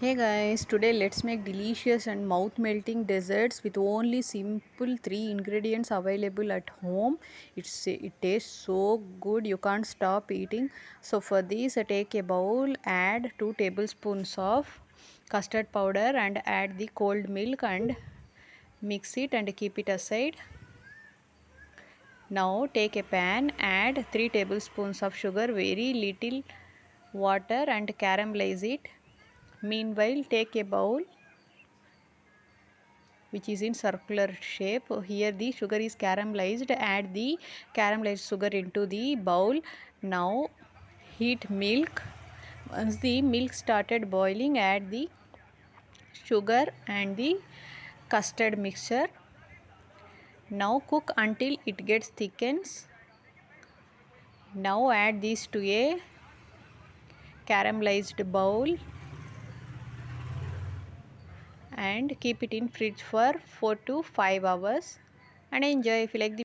Hey guys, today let's make delicious and mouth-melting desserts with only simple three ingredients available at home. It tastes so good you can't stop eating. So for this, take a bowl, add 2 tablespoons of custard powder and add the cold milk and mix it and keep it aside. Now take a pan, add 3 tablespoons of sugar, very little water and caramelize it. Meanwhile, take a bowl which is in circular shape. Here the sugar is caramelized. Add the caramelized sugar into the bowl. Now heat milk. Once the milk started boiling, add the sugar and the custard mixture. Now cook until it gets thickens. Now add this to a caramelized bowl and keep it in fridge for 4 to 5 hours and enjoy. If you like the